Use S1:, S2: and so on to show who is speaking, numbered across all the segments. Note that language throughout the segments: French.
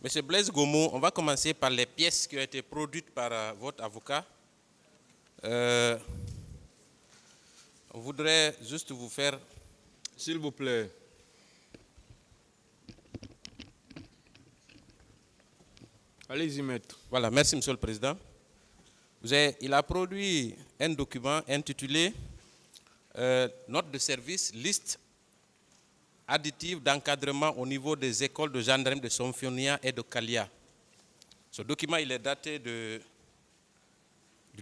S1: Monsieur Blaise Gomo, on va commencer par les pièces qui ont été produites par votre avocat. On voudrait juste vous faire...
S2: S'il vous plaît. Allez-y, maître.
S1: Voilà, merci, Monsieur le Président. Il a produit un document intitulé Note de service, liste additive d'encadrement au niveau des écoles de gendarmerie de Somfonia et de Kalia. Ce document, il est daté du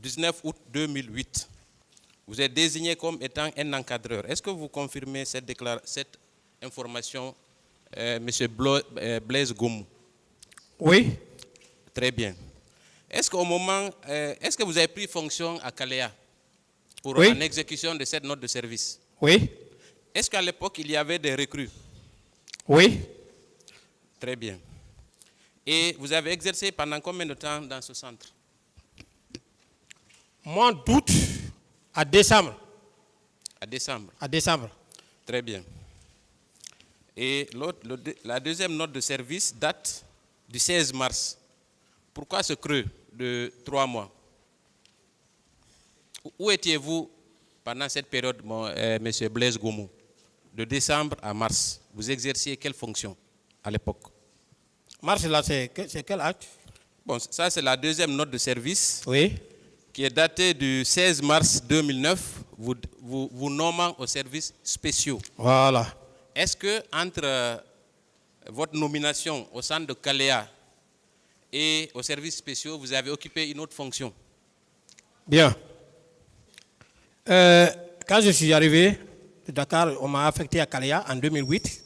S1: 19 août 2008. Vous êtes désigné comme étant un encadreur. Est-ce que vous confirmez cette information, Monsieur Blaise Gomo?
S3: Oui.
S1: Très bien. Est-ce que vous avez pris fonction à Kalea pour en exécution de cette note de service?
S3: Oui.
S1: Est-ce qu'à l'époque, il y avait des recrues?
S3: Oui.
S1: Très bien. Et vous avez exercé pendant combien de temps dans ce centre?
S3: Mois d'août à décembre.
S1: À décembre?
S3: À décembre.
S1: Très bien. Et la deuxième note de service date du 16 mars. Pourquoi ce creux de 3 mois? Où étiez-vous pendant cette période, Monsieur Blaise Gomo? De décembre à mars, vous exerciez quelle fonction à l'époque?
S3: Mars, là, c'est quel acte?
S1: Bon, ça, c'est la deuxième note de service.
S3: Oui.
S1: Qui est datée du 16 mars 2009, vous nommant aux services spéciaux.
S3: Voilà.
S1: Est-ce que entre votre nomination au centre de Kalea et aux services spéciaux, vous avez occupé une autre fonction?
S3: Bien. Quand je suis arrivé de Dakar, on m'a affecté à Kalea en 2008.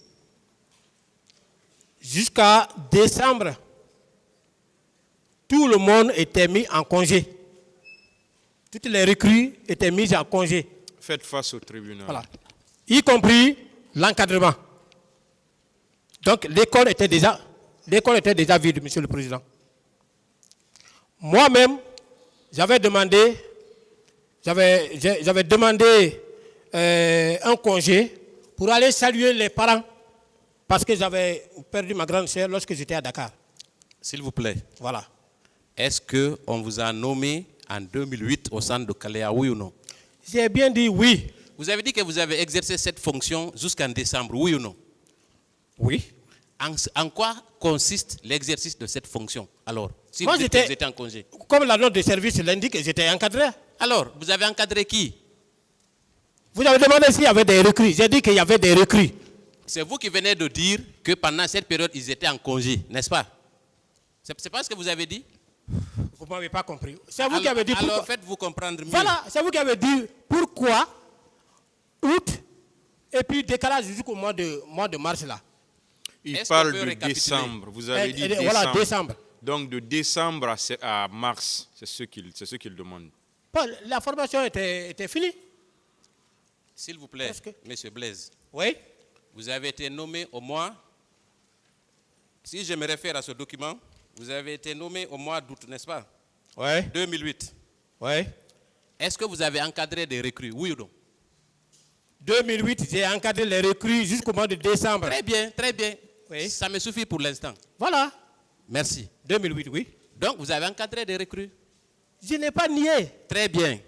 S3: Jusqu'à décembre, tout le monde était mis en congé. Toutes les recrues étaient mises en congé.
S2: Faites face au tribunal.
S3: Voilà. Y compris l'encadrement. Donc l'école était déjà vide, Monsieur le Président. Moi-même, j'avais demandé un congé pour aller saluer les parents parce que j'avais perdu ma grande sœur lorsque j'étais à Dakar.
S1: S'il vous plaît.
S3: Voilà.
S1: Est-ce qu'on vous a nommé en 2008 au centre de Kalea, oui ou non?
S3: J'ai bien dit oui.
S1: Vous avez dit que vous avez exercé cette fonction jusqu'en décembre, oui ou non?
S3: Oui.
S1: En quoi consiste l'exercice de cette fonction, alors, si vous étiez en congé?
S3: Comme la note de service l'indique, j'étais encadré.
S1: Alors, vous avez encadré qui?
S3: Vous avez demandé s'il y avait des recrues. J'ai dit qu'il y avait des recrues.
S1: C'est vous qui venez de dire que pendant cette période, ils étaient en congé, n'est-ce pas? C'est pas ce que vous avez dit?
S3: Vous ne m'avez pas compris. C'est vous qui avez dit pourquoi.
S1: Alors faites-vous comprendre mieux.
S3: Voilà, c'est vous qui avez dit pourquoi août et puis décalage jusqu'au mois de mars là.
S2: Il parle de décembre. Vous avez dit décembre.
S3: Voilà, décembre.
S2: Donc de décembre à mars, c'est ce qu'il demande.
S3: La formation était finie.
S1: S'il vous plaît, Monsieur Blaise.
S3: Oui.
S1: Vous avez été nommé au mois, si je me réfère à ce document, vous avez été nommé au mois d'août, n'est-ce pas?
S3: Oui.
S1: 2008.
S3: Oui.
S1: Est-ce que vous avez encadré des recrues, oui ou non?
S3: 2008, j'ai encadré les recrues jusqu'au mois de décembre.
S1: Très bien, très bien.
S3: Oui.
S1: Ça me suffit pour l'instant.
S3: Voilà.
S1: Merci.
S3: 2008, oui.
S1: Donc, vous avez encadré des recrues?
S3: Je n'ai pas nié.
S1: Très bien.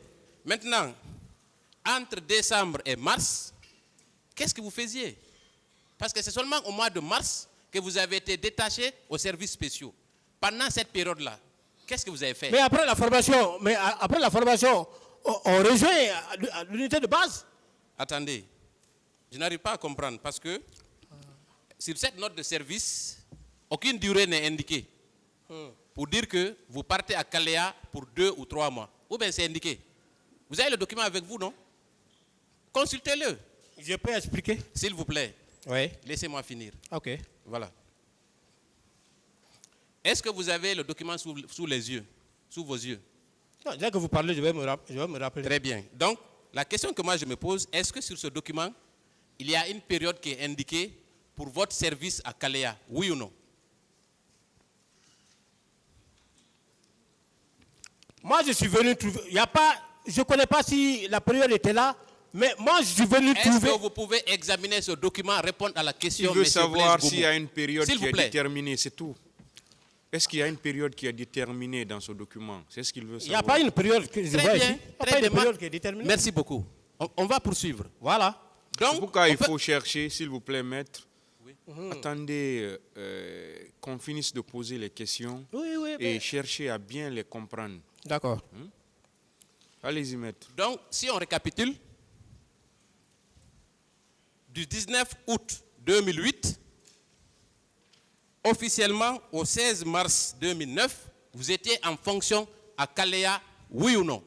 S1: Maintenant, entre décembre et mars, qu'est-ce que vous faisiez? Parce que c'est seulement au mois de mars que vous avez été détaché aux services spéciaux. Pendant cette période-là, qu'est-ce que vous avez fait?
S3: Mais après la formation, on rejoint l'unité de base.
S1: Attendez, je n'arrive pas à comprendre parce que sur cette note de service, aucune durée n'est indiquée pour dire que vous partez à Kalea pour 2 ou 3 mois. Ou bien c'est indiqué. Vous avez le document avec vous, non? Consultez-le.
S3: Je peux expliquer?
S1: S'il vous plaît.
S3: Oui.
S1: Laissez-moi finir.
S3: Ok.
S1: Voilà. Est-ce que vous avez le document sous les yeux, sous vos yeux?
S3: Non, dès que vous parlez, je vais me rappeler.
S1: Très bien. Donc, la question que moi je me pose, est-ce que sur ce document, il y a une période qui est indiquée pour votre service à Kalea, oui ou non?
S3: Moi, je suis venu trouver. Je ne connais pas si la période était là, mais moi, je suis venu trouver.
S1: Est-ce que vous pouvez examiner ce document, répondre à la question?
S2: Il veut savoir s'il y a une période qui est déterminée, c'est tout. Est-ce qu'il y a une période qui est déterminée dans ce document? C'est ce qu'il veut
S3: Il n'y a
S2: savoir.
S3: pas une période que je vois
S1: Très
S3: ici.
S1: bien,
S3: Il n'y a
S1: très
S3: pas
S1: bien.
S3: une période qui est déterminée.
S1: Merci beaucoup. On va poursuivre.
S3: Voilà.
S2: C'est
S1: Donc,
S2: pourquoi il
S1: en fait-
S2: faut chercher, s'il vous plaît, maître. Attendez qu'on finisse de poser les questions
S3: Oui, oui.
S2: et chercher à bien les comprendre.
S3: D'accord.
S2: Allez-y, maître.
S1: Donc, si on récapitule, du 19 août 2008, officiellement au 16 mars 2009, vous étiez en fonction à Kalea, oui ou non?